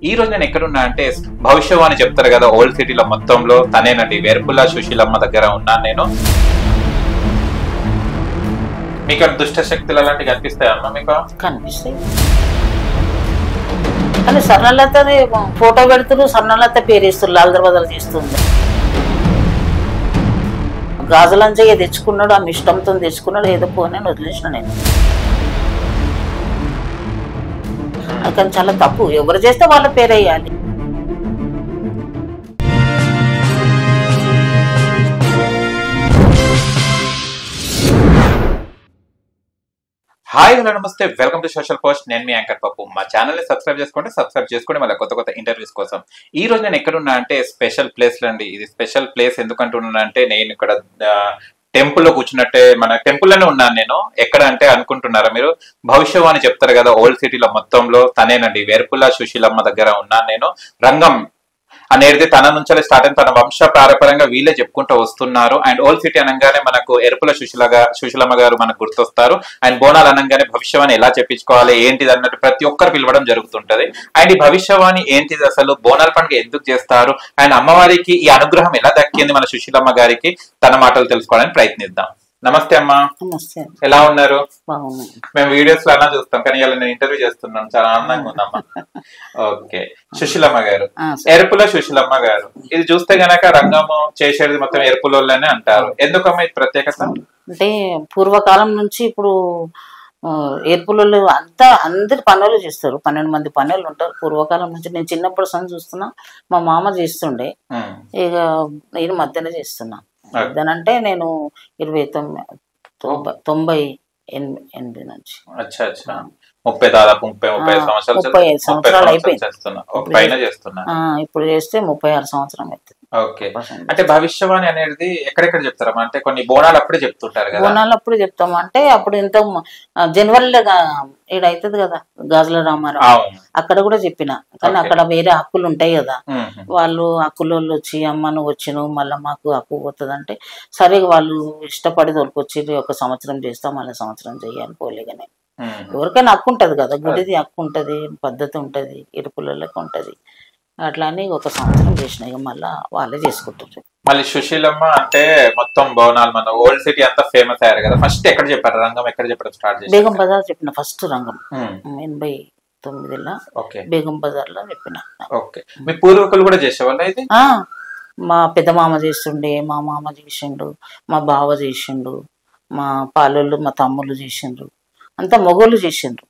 ఈ రోజు నేను ఎక్కడున్నా అంటే భవిష్యవాణి అని చెప్తారు కదా, ఓల్డ్ సిటీలో మొత్తంలో తనేనండి. వేర్పుల సుశీలమ్మ దగ్గర ఉన్నాను నేను. మీకు దుష్ట శక్తులు అలాంటివి కనిపిస్తాయమ్మా? మీకు కనిపిస్తాయి కానీ స్వర్ణలత ఫోటో పెడుతున్నారు, స్వర్ణలత పేరేస్తున్నారు, లాల్ బదలు చేస్తుంది. గాజులంచయ్య తెచ్చుకున్నాడు, ఆమె ఇష్టంతో తెచ్చుకున్నాడు, ఏదో పోనీ వదిలేసిన నేను. కానీ చాలా తప్పు, ఎవరు చేస్తే వాళ్ళ పేరేయాలి. హాయ్ హలో నమస్తే, వెల్కమ్ టు సోషల్ పోస్ట్. నేను మీ యాంకర్ పప్పు. మా ఛానల్ ని సబ్స్క్రైబ్ చేసుకోండి మళ్ళీ కొత్త కొత్త ఇంటర్వ్యూస్ కోసం. ఈ రోజు నేను ఎక్కడున్నా అంటే స్పెషల్ ప్లేస్ అండి. ఇది స్పెషల్ ప్లేస్ ఎందుకంటున్నా అంటే నేను ఇక్కడ టెంపుల్ లో కూర్చున్నట్టే, మన టెంపుల్ లోనే ఉన్నాను నేను. ఎక్కడ అంటే అనుకుంటున్నారా మీరు? భవిష్యవాణి చెప్తారు కదా, ఓల్డ్ సిటీలో మొత్తంలో తనేనండి. వేర్పుల సుశీలమ్మ దగ్గర ఉన్నాను నేను. రంగం అనేది తన నుంచి స్టార్ట్ అయిన, తన వంశ పారపరంగా వీళ్ళే చెప్పుకుంటూ వస్తున్నారు. అండ్ ఓల్డ్ సిటీ అనగానే మనకు ఎరుపుల సుశీలమ్మ గారు మనకు గుర్తొస్తారు. అండ్ బోనాలు అనగానే భవిష్యవాణి ఎలా చెప్పించుకోవాలి ఏంటిది అన్నట్టు ప్రతి ఒక్కరు పిలవడం జరుగుతుంటది. అండ్ ఈ భవిష్యవాణి ఏంటిది, అసలు బోనాల పండుగ ఎందుకు చేస్తారు, అండ్ అమ్మవారికి ఈ అనుగ్రహం ఎలా దక్కింది మన సుశీలమ్మ గారికి, తన మాటలు తెలుసుకోవడానికి ప్రయత్నిద్దాం. నమస్తే అమ్మా, ఎలా ఉన్నారు? మేము వీడియోస్ లో అలా చూస్తాం కానీ ఇలా నేను ఇంటర్వ్యూ చేస్తున్నాను, చాలా ఆనందంగా ఉందమ్మా. ఓకే, సుశీలమ్మ గారు, ఎరుపుల సుశీలమ్మ గారు, ఇది చూస్తే గనక రంగము చేసేది మొత్తం ఎరుపులోనే అంటారు. ఎందుకమ్మా ఇది ప్రత్యేకత? అంటే పూర్వకాలం నుంచి ఇప్పుడు ఏర్పులలో అందరి పనులు చేస్తారు, 12 మంది పనులు ఉంటారు. పూర్వకాలం నుంచి నేను చిన్నప్పుడు సన్ చూస్తున్నా, మా మామ చేస్తుండే, ఇక నేను మధ్యలో చేస్తున్నా. అంటే నేను 1998 నుంచి 35 సంవత్సరాలు అయిపోయింది. ఇప్పుడు చేస్తే 36 సంవత్సరం అవుతుంది. ఓకే, అంటే భవిష్యవాణి అనేది ఎక్కడెక్కడ చెప్తారమ్మా? అంటే కొన్ని బోనాలు అప్పుడే చెప్తుంటారు కదా. బోనాలు అప్పుడు చెప్తాము అంటే అప్పుడు ఇంత జనవరిలో అవుతుంది కదా గాజుల రామారావు, అక్కడ కూడా చెప్పిన. కానీ అక్కడ వేరే హక్కులు ఉంటాయి కదా, వాళ్ళు హక్కుల వాళ్ళు వచ్చి అమ్మ నువ్వు వచ్చినావు మళ్ళీ మాకు హక్కు పోతుంది అంటే, సరే వాళ్ళు ఇష్టపడి తోలుకొచ్చి ఒక సంవత్సరం చేస్తాం, మళ్ళీ సంవత్సరం చెయ్యాలి పోలేగానే. ఎవరికైనా హక్కు ఉంటది కదా, గుడిది హక్కు ఉంటది, పద్ధతి ఉంటది, ఇరుపులకి ఉంటది. అట్లా అని ఒక సంవత్సరం చేసిన, ఇక మళ్ళా వాళ్ళే చేసుకుంటారు. మళ్ళీ సుశీలమ్మ అంటే మొత్తం బోనాలు మన ఓల్డ్ సిటీ అంతా ఫేమస్ అయ్యారు కదా. ఫస్ట్ ఎక్కడ చెప్పారు రంగం, ఎక్కడ చెప్పారు స్టార్ట్ చేసి? బేగం బజార్ చెప్పిన ఫస్ట్ రంగం 89లో బేగం బజార్ లో చెప్పిన. ఓకే, మీ పూర్వీకులు కూడా చేసేవాళ్ళు అయితే? మా పెద్ద మామ చేస్తుండే, మా మామ చేసిండు, మా బావ చేసిండు, మా పాలోళ్ళు మా తమ్ముళ్ళు చేసిండ్రు, అంతా మగోళ్ళు చేసిండ్రు.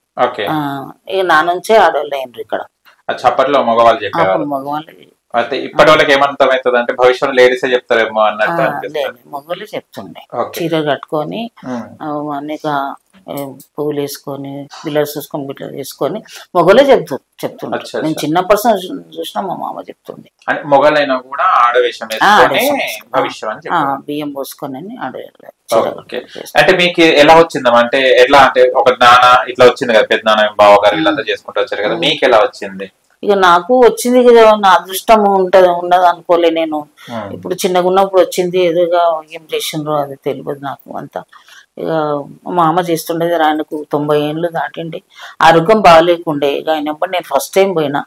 ఇక నా నుంచే ఆడవాళ్ళు అయినరు ఇక్కడ. అప్పట్లో మగవాళ్ళు చెప్పారు. మగవాళ్ళు అయితే ఇప్పటి వాళ్ళకి ఏమంతమవుతుంది అంటే భవిష్యత్తు లేడీసే చెప్తారేమో అన్నట్టు. మగవాళ్ళు చెప్తుండే, చీర కట్టుకొని అనేక పువ్వులు వేసుకొని బిల్లర్స్ చూసుకొని బిడ్డ వేసుకొని మగవాళ్ళే చెప్తుండే. నేను చిన్నప్పుడు చూసినా మా మామ చెప్తుండే. మొగలైనా కూడా ఆడవేషం బియ్యం పోసుకొని ఆడవాళ్ళు. అంటే మీకు ఎలా వచ్చిందమ్మా? అంటే ఎట్లా అంటే ఒక నాన్న ఇట్లా వచ్చింది కదా, పెద్ద నాన్న బావ గారు వీళ్ళంతా చేసుకుంటూ వచ్చారు కదా, మీకు ఎలా వచ్చింది? ఇక నాకు వచ్చింది కదా, నా అదృష్టం ఉన్నది అనుకోలే నేను. ఇప్పుడు చిన్నగా ఉన్నప్పుడు వచ్చింది, ఏదోగా ఏం చేసిండ్రో అది తెలియదు నాకు అంతా. ఇక మా అమ్మ చేస్తుండేది, ఆయనకు 90 ఏళ్ళు దాటిండి, ఆరోగ్యం బాగాలేకుండే. ఇక అయినప్పుడు నేను ఫస్ట్ టైం పోయినా,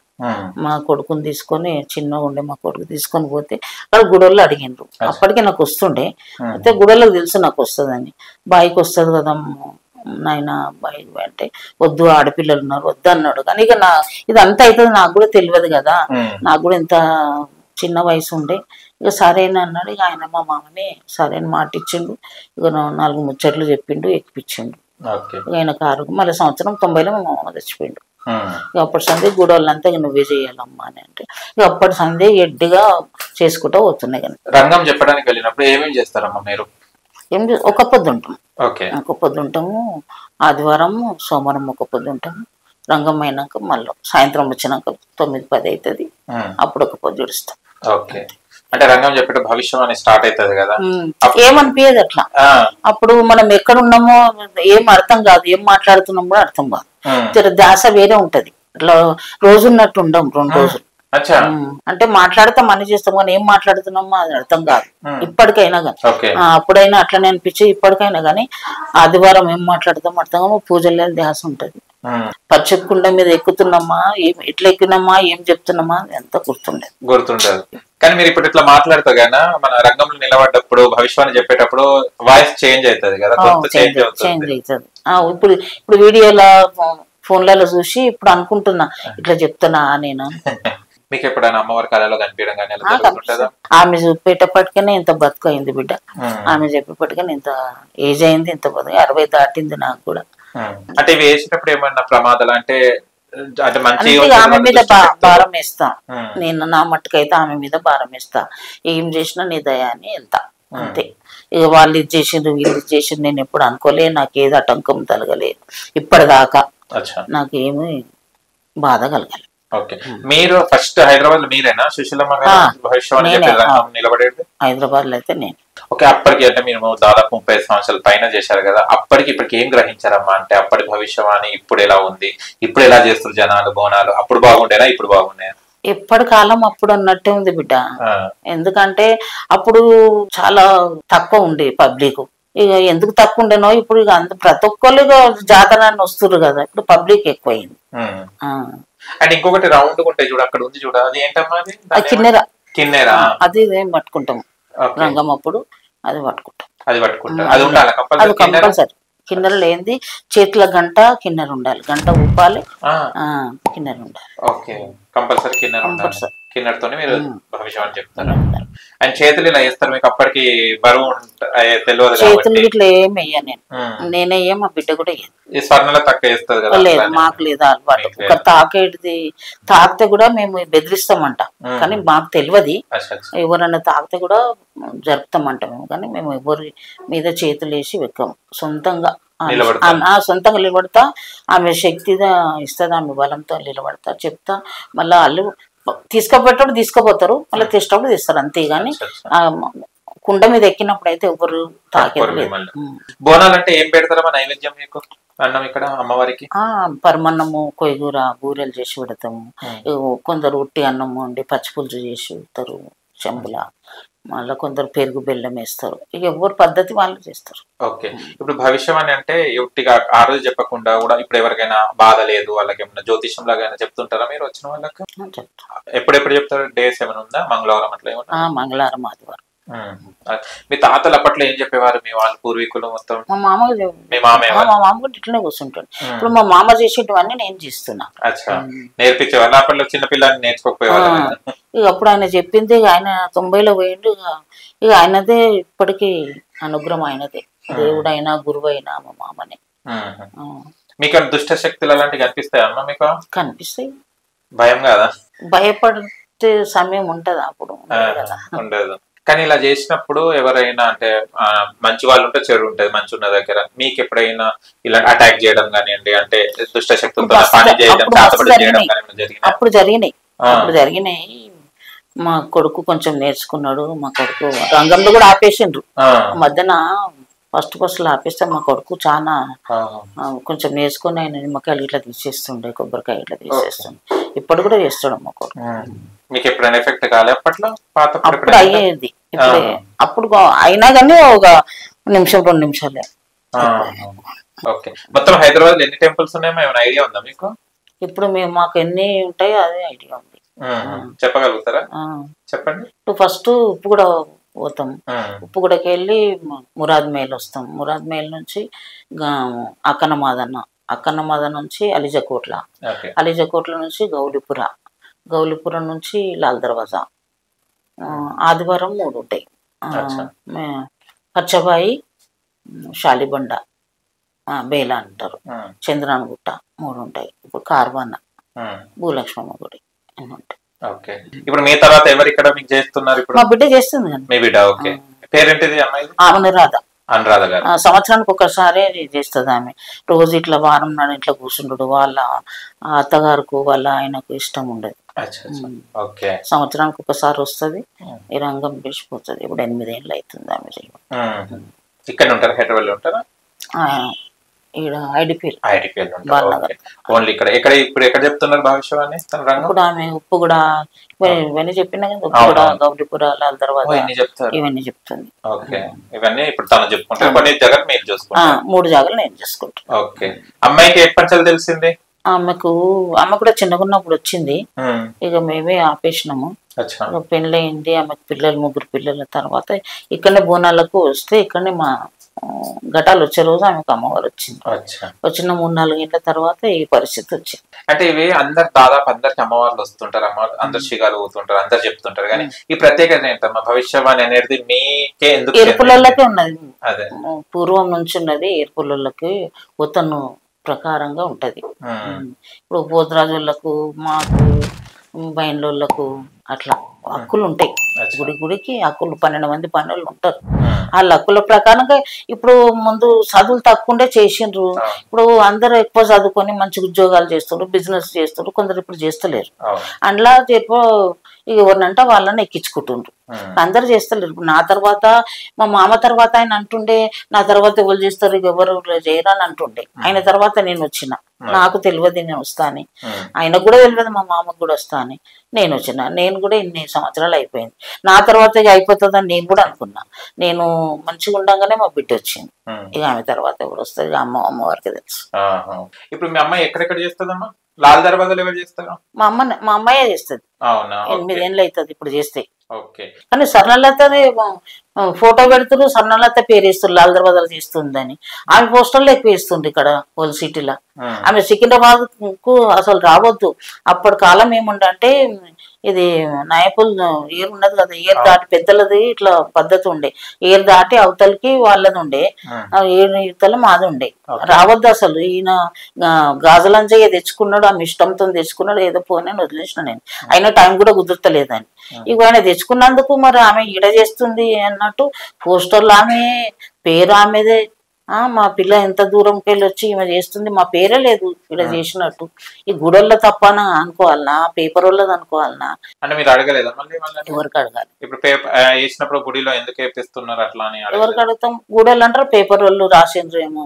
మా కొడుకుని తీసుకొని, చిన్నగా ఉండే మా కొడుకు తీసుకొని పోతే అక్కడ గుడోళ్ళు అడిగిండ్రు. అప్పటికే నాకు వస్తుండే, అయితే గుడోళ్ళకి తెలుసు నాకు వస్తుందని. బాయికి వస్తుంది కదా నాయన బాయికి అంటే, వద్దు ఆడపిల్లలు ఉన్నారు వద్దు అన్నాడు. కానీ ఇక ఇది అంతా అవుతుంది నాకు కూడా తెలియదు కదా, నాకు కూడా ఇంత చిన్న వయసు ఉండే. ఇక సరేనా అన్నాడు. ఇక ఆయన మా మామని సరైన మాట ఇచ్చిండు, ఇక 4 ముచ్చట్లు చెప్పిండు, ఎక్కిపించిండు. ఇక ఆయన కారు మళ్ళీ సంవత్సరం 90లో మా మామ చచ్చిపోయిండు. ఇక అప్పటి సందే గుడోళ్ళంతా ఇక నువ్వే చేయాలమ్మా అని అంటే, ఇక అప్పటి సందే ఎడ్డిగా చేసుకుంటూ పోతున్నాయి. కానీ రంగం చెప్పడానికి వెళ్ళినప్పుడు ఏమేమి చేస్తారమ్మా మీరు? ఒక పొద్దు ఉంటాం, ఒక పొద్దు ఉంటాము. ఆదివారం సోమవారం ఒక పొద్దు ఉంటాము. రంగం అయినాక మళ్ళీ సాయంత్రం వచ్చినాక 9-10 అవుతుంది, అప్పుడు ఒక పొద్దు ఇడుస్తాం. అంటే రంగం చెప్పేట భవిష్యవాణి స్టార్ట్ అవుతుంది కదా, ఏమనిపించదు అట్లా. అప్పుడు మనం ఎక్కడ ఉన్నామో ఏం అర్థం కాదు, ఏం మాట్లాడుతున్నాం కూడా అర్థం కాదు, ధ్యాస వేరే ఉంటది. అట్లా రోజున్నట్టు ఉండం 2 రోజులు. అంటే మాట్లాడతాం అన్ని చేస్తాం కానీ ఏం మాట్లాడుతున్నామో అది అర్థం కాదు ఇప్పటికైనా కానీ. అప్పుడైనా అట్లనే అనిపించి ఇప్పటికైనా కానీ ఆదివారం ఏం మాట్లాడతాం అర్థం కాదు, పూజల్లో ధ్యాస ఉంటది. పచ్చకుండ మీద ఎక్కుతున్నామా, ఎట్లా ఎక్కినామా, ఏం చెప్తున్నామా ఎంత గుర్తుండదు. కానీ మీరు ఇప్పుడు ఇట్లా మాట్లాడుతూ గానా మన రంగంలో నిలబడ్డప్పుడు భవిష్యవాణి చెప్పేటప్పుడు వాయిస్ చేంజ్ అవుతుంది కదా, చేంజ్ అవుతుంది. ఇప్పుడు ఇప్పుడు వీడియోలో ఫోన్లలో చూసి ఇప్పుడు అనుకుంటున్నా ఇట్లా చెప్తున్నా నేను. మీకు ఎప్పుడైనా అమ్మవారి కళలో కనిపించడం కానీ ఆమె చూపేటప్పటికనే ఇంత బతుకు అయింది బిడ్డ, ఆమె చెప్పేటప్పటికనే ఇంత ఏజ్ అయింది, ఇంత బతుకు 60 దాటింది నాకు కూడా. అంటే ఇవి వేసినప్పుడు ఏమన్నా ప్రమాదాలు అంటే మంచి ఆమె మీద భారం వేస్తా నేను, నా మట్టుకైతే ఆమె మీద భారం వేస్తా, ఏం చేసినా నీ దయా అని వెళ్తా అంతే. ఇక వాళ్ళు ఇది చేసిండ్రు వీళ్ళు ఇది చేసిండ్రు నేను ఎప్పుడు అనుకోలే, నాకు ఏది ఆటంకం కలగలేదు ఇప్పటిదాకా, నాకేమి బాధ కలగలేదు. ఓకే. మీరు ఫస్ట్ హైదరాబాద్ లో మీరేనా సుశీలమ్మ నిలబడేది? హైదరాబాద్ లో అయితే నేను. ఓకే. అప్పటికి అంటే మీరు దాదాపు 30 సంవత్సరాల పైన చేశారు కదా, అప్పటికి ఇప్పటికి ఏం గ్రహించారమ్మా? అంటే అప్పటి భవిష్యవాణి ఇప్పుడు ఎలా ఉంది, ఇప్పుడు ఎలా చేస్తారు జనాలు బోనాలు, అప్పుడు బాగుండేనా ఇప్పుడు బాగున్నాయా? ఎప్పటి కాలం అప్పుడు అన్నట్టే ఉంది బిడ్డ, ఎందుకంటే అప్పుడు చాలా తక్కువ ఉండే పబ్లిక్, ఇక ఎందుకు తక్కువ ఉండేనో ఇప్పుడు ఇక అంత ప్రతి ఒక్కళ్ళు జాతరాన్ని వస్తున్నారు కదా, ఇప్పుడు పబ్లిక్ ఎక్కువైంది. అండ్ ఇంకొకటి రౌండ్ ఉంటాయి చూడ, అక్కడ ఉంది చూడ, అది ఏంటమ్మా? కిన్నెరా. అది ఏం పట్టుకుంటాం రంగం అప్పుడు, అది పట్టుకుంటాం. అది ఉండాలి కంపల్సరీ. కిన్నెర లేనిది చేతుల గంట కిన్నెర ఉండాలి, గంట ఊపాలి, కిన్నెర ఉండాలి. ఓకే. కంపల్సరీ కిన్నెరతోనే మీరు భవిష్యవాణి చెప్తారు. అండ్ చేతులు ఇలా వేస్తారు, మీకు అప్పటికి బరువు తెలియదు, చేతులు ఇట్లా ఏం వేయ నేనే మా బిడ్డ కూడా ఈ స్వర్ణలో తక్కువ వేస్తుంది కదా? లేదు, మాకు లేదా అలవాటు. ఒక తాకేటిది తాకితే కూడా మేము బెదిరిస్తామంట, కానీ మాకు తెలియదు. ఎవరన్నా తాకితే కూడా జరుపుతామంట మేము, కానీ మేము ఎవరి మీద చేతులు వేసి వెక్కము. సొంతంగా నిలబడతా, ఆమె శక్తిగా ఇస్తుంది, ఆమె బలంతో నిలబడతా, చెప్తా. మళ్ళీ వాళ్ళు తీసుకుపోయేటప్పుడు తీసుకుపోతారు, మళ్ళీ తెచ్చేటప్పుడు తీస్తారు, అంతేగాని కుండ మీద ఎక్కినప్పుడు అయితే ఎవరు తాకేది. బోనాలు అంటే ఏం పెడతారమ్మా నైవేద్యం మీకు? అన్నం ఇక్కడ అమ్మవారికి పరమన్నము, కొయ్యూర, బూరెలు చేసి పెడతాము. కొందరు ఉట్టి అన్నము వండి పచ్చిపులుసు చేసి పెడతారు చెంబుల, మళ్ళీ కొందరు పెరుగు బెల్లం వేస్తారు, ఇక ఎవరు పద్ధతి వాళ్ళు చేస్తారు. ఓకే. ఇప్పుడు భవిష్యవాణి అంటే ఉట్టిగా ఆ రోజు చెప్పకుండా కూడా ఇప్పుడు ఎవరికైనా బాధ లేదు వాళ్ళకి ఏమన్నా జ్యోతిషం లాగా చెప్తుంటారా మీరు వచ్చిన వాళ్ళకి? ఎప్పుడెప్పుడు చెప్తారు? డేస్ ఏమైనా ఉందా? మంగళవారం అట్లా ఏమన్నా? మంగళవారం, ఆదివారం. మీ తాతలు అప్పట్లో ఏం చెప్పేవారు మీ వాళ్ళ పూర్వీకులు మొత్తం? మా మామ కూడా ఇట్లనే కూర్చుంటాడు. ఇప్పుడు మా మామ చేసేటివన్నీ నేను చేస్తున్నా. నేర్పించేవాళ్ళు అప్పట్లో? చిన్న పిల్లల్ని నేర్చుకోకపోయేవాళ్ళు? ఇక అప్పుడు ఆయన చెప్పింది, ఆయన 90లో పోయిండు, ఇక ఆయనదే ఇప్పటికీ అనుగ్రహం, ఆయనదే దేవుడైనా గురువు అయినా మా మామనే. మీకు దుష్ట శక్తులు అలాంటివి కనిపిస్తాయి అమ్మ మీకు? కనిపిస్తాయి. భయం కాదా? భయపడే సమయం ఉంటదా అప్పుడు? ఉండదు. కానీ ఇలా చేసినప్పుడు ఎవరైనా అంటే మంచి వాళ్ళు ఉంటే చెడు ఉంటది, మంచి ఉన్న దగ్గర మీకు ఎప్పుడైనా ఇలా అటాక్ చేయడం కానివ్వండి, అంటే దుష్ట శక్తులతో పని చేయడం, అప్పుడు జరిగినాయి. మా కొడుకు కొంచెం నేర్చుకున్నాడు, మా కొడుకు రంగంలో కూడా ఆపేసిండ్రు మధ్యన. ఫస్ట్ ఆపేస్తే మా కొడుకు చాలా కొంచెం నేర్చుకుని ఆయన నిమ్మకాయలు ఇట్లా తీసేస్తుండే, కొబ్బరికాయ ఇట్లా తీసేస్తుండే, ఇప్పుడు కూడా చేస్తాడు మా కొడుకు. మీకు ఎప్పుడైనా ఎఫెక్ట్ కాలే అప్పట్లో? అప్పుడు అయ్యేది, ఇప్పుడే అప్పుడు అయినా కానీ ఒక నిమిషం 2 నిమిషాలే. ఓకే. మొత్తం హైదరాబాద్ ఎన్ని టెంపుల్స్ ఉన్నాయో ఏమైనా ఐడియా ఉందా మీకు? ఇప్పుడు మాకు ఎన్ని ఉంటాయో అదే ఐడియా ఉంది. చెప్పగలుగుతారా? చెప్పండి. ఫస్ట్ ఉప్పు కూడా పోతాం, ఉప్పుగూడకి వెళ్ళి మురాద్ మేల్ వస్తాం, మురాద్ మేల్ నుంచి అక్కన్నమాద నుంచి అలిజకోట్ల నుంచి గౌలిపురం నుంచి లాల్ దర్వాజా. ఆదివారం 3 ఉంటాయి, పచ్చబాయి, షాలిబండ, బేలా అంటారు, చంద్రానగుట్ట 3 ఉంటాయి. ఇప్పుడు కార్వాన, భూలక్ష్మమ్మ గుడి అన్ని ఉంటాయి. ఓకే. ఇప్పుడు మీ తర్వాత ఎవరు ఇక్కడ మీకు చేస్తున్నారు? ఇప్పుడు మా బిడ్డ చేస్తుంది. మీ బిడ్డ. ఓకే. పేరేంటిది అమ్మాయి? అనురాధ గారు. సంవత్సరానికి ఒకసారి చేస్తుంది ఆమె. రోజు ఇట్లా వారం నాడు ఇట్లా కూర్చుంటాడు, వాళ్ళ అత్తగారికి వాళ్ళ ఆయనకు ఇష్టం ఉండదు. సంవత్సరానికి ఒకసారి వస్తుంది, ఈ రంగం పిలిచిపోతుంది. ఇప్పుడు 8 ఏళ్ళు అవుతుంది ఆమె. ఇక్కడ ఉంటారా? హైదరాబాద్ లో ఉంటారా? ఈడ ఐడిపిఎల్ ఐడిపిఎల్ బాలనగర్. ఓన్లీ ఇక్కడ ఇప్పుడు ఎక్కడ చెప్తున్నారు భవిష్యవాణి రంగం? ఇప్పుడు ఆమె ఉప్పు కూడా ఇవన్నీ చెప్పినా కదా, ఉప్పు కూడా గౌరీపుర లాల్ తర్వాత ఇవన్నీ చెప్తారు. ఇవన్నీ చెప్తుంది. ఓకే, ఇవన్నీ ఇప్పుడు తను చెప్పుకుంటారు. కొన్ని జగన్ మీరు చూసుకుంటారు. 3 జాగాలు నేను చూసుకుంటాను. ఓకే, అమ్మాయికి ఏ పంచాలు తెలిసింది? అమ్మ కూడా చిన్నగున్నప్పుడు వచ్చింది, ఇక మేమే ఆపేసినాము. పెళ్ళి అయింది, ఆమెకు పిల్లలు 3 పిల్లల తర్వాత ఇక్కడనే బోనాలకు వస్తే ఇక్కడనే మా ఘటాలు వచ్చే రోజు ఆమెకు అమ్మవారు వచ్చింది. వచ్చిన 3-4 గంటల తర్వాత ఈ పరిస్థితి వచ్చింది. అంటే ఇవి దాదాపు అందరికి అమ్మవార్లు వస్తుంటారు, అమ్మవారు అందరు శిగాలు పోతుంటారు, అందరు చెప్తుంటారు. కానీ ఈ ప్రత్యేకత ఏంటమ్మా భవిష్యవాణి అనేది? మీకే ఎందుకు? ఏర్పులకి ఉన్నది, అదే పూర్వం నుంచి ఉన్నది. ఏర్పులకి ఉతను ప్రకారంగా ఉంటది. ఇప్పుడు పోతురాజులకు, మాకు బయలులకు అట్లా హక్కులు ఉంటాయి. గుడికి హక్కులు 12 మంది పనులు ఉంటారు. వాళ్ళ హక్కుల ప్రకారంగా ఇప్పుడు ముందు చదువులు తక్కువ చేసిండ్రు. ఇప్పుడు అందరూ ఎక్కువ చదువుకొని మంచి ఉద్యోగాలు చేస్తుండ్రు, బిజినెస్ చేస్తుండ్రు. కొందరు ఇప్పుడు చేస్తలేరు. అందులో చెప్పు ఎవరినంటే వాళ్ళని ఎక్కించుకుంటుండ్రు. అందరు చేస్తలేరు. ఇప్పుడు నా తర్వాత మా మామ తర్వాత ఆయన అంటుండే, నా తర్వాత ఎవరు చేస్తారు, ఎవరు చేయరు అని అంటుండే. ఆయన తర్వాత నేను వచ్చిన, నాకు తెలియదు నేను వస్తా అని, ఆయనకు కూడా తెలియదు మా మామకు కూడా వస్తా అని. నేను వచ్చిన, నేను కూడా ఇన్ని సంవత్సరాలు అయిపోయింది. నా తర్వాత ఇక అయిపోతుందని నేను కూడా అనుకున్నా. నేను మంచిగా ఉండగానే మా బిడ్డ వచ్చింది. ఇక ఆమె తర్వాత ఎవరు వస్తుంది, అమ్మవారికి తెలుసు. ఇప్పుడు మీ అమ్మాయి ఎక్కడెక్కడ చేస్తుందమ్మా? లాల్ దర్వాజాలు ఎవరు చేస్తారు? మా అమ్మాయే చేస్తుంది. 8 ఏళ్ళు అవుతుంది ఇప్పుడు చేస్తే. కానీ స్వర్ణలత ఫోటో పెడుతున్నారు, స్వర్ణలత పేరు వేస్తారు, లాల్ దర్వాజాలు చేస్తుందని. ఆమె పోస్టర్లో ఎక్కువ వేస్తుంది ఇక్కడ హోల్ సిటీలో. ఆమె సికింద్రాబాద్ కు అసలు రావద్దు. అప్పటి కాలం ఏముండంటే ఇది నాయకులు ఏరు ఉన్నది కదా, ఏరు దాటి పెద్దలది ఇట్లా పద్ధతి ఉండే, ఏరు దాటి అవతలకి వాళ్ళది ఉండే, ఏరు ఇవతల మాది ఉండే. రావద్దు అసలు. ఈయన గాజులంజయ్య తెచ్చుకున్నాడు, ఆమె ఇష్టంతో తెచ్చుకున్నాడు, ఏదో పోనీ వదిలేసిన నేను. అయినా టైం కూడా కుదురుతలేదని. ఇక ఆయన తెచ్చుకున్నందుకు మరి ఆమె ఈడ చేస్తుంది అన్నట్టు పోస్టర్లు ఆమె పేరు ఆమెదే. మా పిల్ల ఎంత దూరంకి వెళ్ళి వచ్చి ఈమె చేస్తుంది, మా పేరే లేదు ఇలా చేసినట్టు. ఈ గుడల్లో తప్పన అనుకోవాలనా, పేపర్ వాళ్ళది అనుకోవాలనా? అంటే మీరు అడగలేదా మళ్ళీ? ఎవరికి అడగాలి? ఇప్పుడు వేసినప్పుడు గుడిలో ఎందుకు వేపిస్తున్నారు అట్లా అని ఎవరికి అడుగుతాం? గుడలు అంటారు పేపర్ వాళ్ళు రాసిండ్రేమో,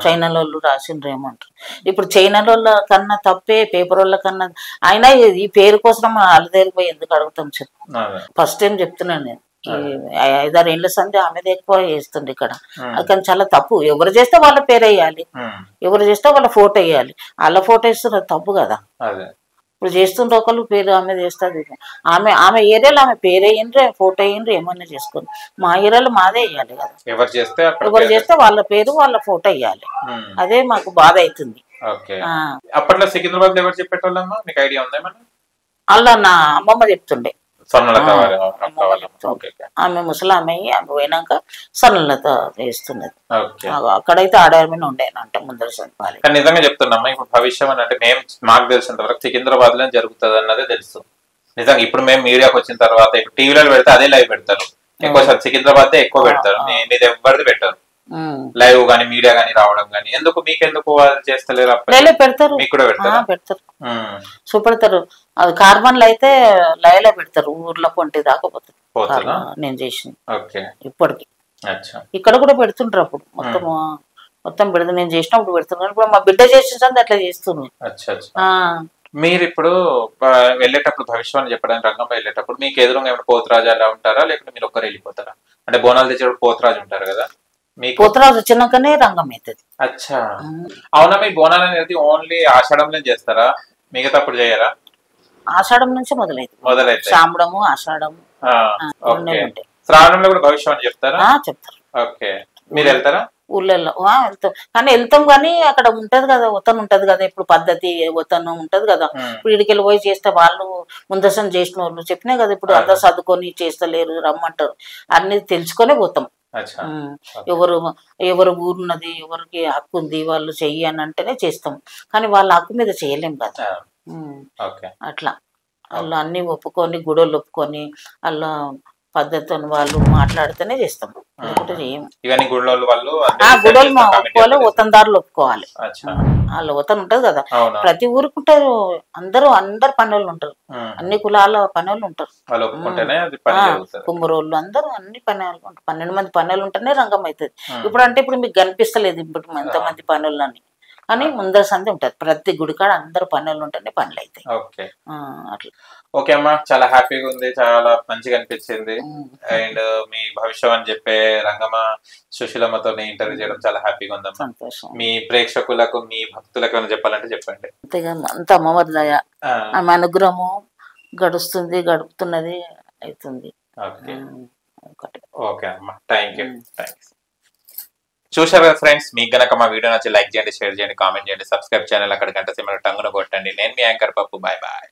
చైనాలో వాళ్ళు రాసిండ్రేమో అంటారు. ఇప్పుడు చైనాలో కన్నా తప్పే పేపర్ వాళ్ళ కన్నా. అయినా ఈ పేరు కోసం వాళ్ళ దగ్గరికి పోయి ఎందుకు అడుగుతాం చెప్పు? ఫస్ట్ టైం చెప్తున్నాను నేను. 5-6 ఏళ్ల సంది ఆమెది ఎక్కువ చేస్తుంది ఇక్కడ. అది కానీ చాలా తప్పు. ఎవరు చేస్తే వాళ్ళ పేరు వేయాలి, ఎవరు చేస్తే వాళ్ళ ఫోటో వేయాలి. వాళ్ళ ఫోటో ఇస్తున్నారు తప్పు కదా. ఇప్పుడు చేస్తుంటే ఒకళ్ళు పేరు ఆమె చేస్తుంది. ఆమె ఏరియాలో ఆమె పేరు వేయండ్రి, ఫోటో వేయండ్రి, ఏమన్నా చేసుకోండి. మా ఏరియాలో మాదే వేయాలి కదా. ఎవరు చేస్తే వాళ్ళ పేరు వాళ్ళ ఫోటో వేయాలి. అదే మాకు బాధ అవుతుంది. అప్పట్లో సికింద్రాబాద్ ఎవరు చెప్పేటోళ్ళమ్మా, మీకు ఐడియా ఉందా? అలా నా అమ్మమ్మ చెప్తుండే. ఆమె ముసలామె, ఆమె పోయినాక స్వర్ణలత వేస్తున్నది. అక్కడైతే ఆడారమైన ఉండేనంట ముందర సంపాలి. నిజంగా చెప్తున్నామ్మా, ఇప్పుడు భవిష్యం అని అంటే మాకు తెలిసినంత వరకు సికింద్రాబాద్ లో జరుగుతుంది అన్నదే తెలుసు. నిజంగా ఇప్పుడు మేము మీడియాకి వచ్చిన తర్వాత ఇప్పుడు టీవీలో పెడితే అదే లైవ్ పెడతారు. ఎక్కువ సికింద్రాబాద్ ఎక్కువ పెడతారు, మీది ఎవరిది పెట్టారు. లైవ్ గానీ మీడియా గానీ రావడం గానీ. ఎందుకు మీకెందుకు చేస్తలేరు? పెడతారు, మీకు కూడా పెడతారు, చూపెడతారు. అది కార్బన్లు అయితే లైవ్ లో పెడతారు, ఊర్లో కొంటి దాకా పోతారు. నేను చేసింది ఇప్పటికి ఇక్కడ కూడా పెడుతుంటారు. అప్పుడు మొత్తం పెడతారు. నేను చేసినప్పుడు పెడుతున్నాను. ఇప్పుడు మా బిడ్డ చేసిన అట్లా చేస్తుంది. మీరు ఇప్పుడు వెళ్ళేటప్పుడు భవిష్యవాణి చెప్పడానికి రంగంలో వెళ్ళేటప్పుడు మీకు ఎదురుగా ఏమైనా పోతురాజు అలా ఉంటారా, లేకుంటే మీరు ఒక్కరు వెళ్ళిపోతారా? అంటే బోనాలు తెచ్చేటప్పుడు పోతురాజు ఉంటారు కదా, పోతురాజు వచ్చినాకనే రంగం అవుతుంది. అచ్చా, అవునా? మీ బోనాలు అనేది ఓన్లీ ఆషాఢంలో చేస్తారా, మిగతా అప్పుడు చేయరా? ఆషాఢం నుంచి మొదలైతే శ్రావణము, ఆషాఢము, శ్రావణంలో కూడా భవిష్యవాణి చెప్తారా? చెప్తారు. ఓకే, మీరు వెళ్తారా? ఊళ్ళో వెళ్తాం, కానీ వెళ్తాం కానీ అక్కడ ఉంటది కదా, ఒతను ఉంటది కదా, ఇప్పుడు పద్ధతి ఒతను ఉంటది కదా. ఇప్పుడు ఇడికెళ్ళి పోయి చేస్తే వాళ్ళు ముందసం చేసిన వాళ్ళు చెప్పినా కదా, ఇప్పుడు అందరు చదువుకొని చేస్తలేరు, రమ్మంటారు. అన్ని తెలుసుకొనే పోతాం. ఎవరు ఊరున్నది, ఎవరికి హక్కు ఉంది, వాళ్ళు చెయ్యి అని అంటేనే చేస్తాం. కానీ వాళ్ళ హక్కు మీద చేయలేం కదా. అట్లా వాళ్ళు అన్ని ఒప్పుకొని, గుడోళ్ళు ఒప్పుకొని, వాళ్ళ పద్ధతిని వాళ్ళు మాట్లాడితేనే చేస్తాం. లేకుంటే చేయము. ఇవన్నీ గుళ్ళోళ్ళు వాళ్ళు గుడోలు ఒప్పుకోవాలి, వతందారులు ఒప్పుకోవాలి. అచ్చా. వాళ్ళ వతన్ ఉంటది కదా, అవునా. ప్రతి ఊరికి ఉంటారు, అందరు పనులు ఉంటారు, అన్ని కులాల పనులు ఉంటారు. వాళ్ళు ఒప్పుకుంటేనే అది పని జరుగుతుంది. కుమ్మరోళ్ళు అందరూ అన్ని పనులు ఉంటారు. 12 మంది పనులు ఉంటేనే రంగం అవుతుంది. ఇప్పుడు అంటే ఇప్పుడు మీకు కనిపిస్తలేదు ఇప్పుడు ఎంతమంది పనులు అని, కానీ ముందర సంది ఉంటది. ప్రతి గుడికాడ అందరు పనులు ఉంటేనే పనులు అవుతాయి. ఓకే అట్లా. ఓకే అమ్మా, చాలా హ్యాపీగా ఉంది, చాలా మంచిగా అనిపించింది. అండ్ మీ భవిష్యం అని చెప్పే రంగమ్మ సుశీలమ్మతో ఇంటర్వ్యూ చేయడం చాలా హ్యాపీగా ఉందమ్మా. సంతోషం. మీ ప్రేక్షకులకు, మీ భక్తులకు ఏమైనా చెప్పాలంటే చెప్పండి. అంతేగా, అంత అమ్మవారి దయ, ఆమె అనుగ్రహము గడుస్తుంది, గడుపుతున్నది, అవుతుంది. ఓకే అమ్మా, థ్యాంక్ యూ. చూశారు కదా ఫ్రెండ్స్, మీకు గనక మా వీడియో నచ్చి లైక్ చేయండి, షేర్ చేయండి, కామెంట్ చేయండి, సబ్స్క్రైబ్ ఛానల్ అక్కడ గంట సింబల్ టంగున కొట్టండి. నేను మీ యాంకర్ పప్పు. Bye bye.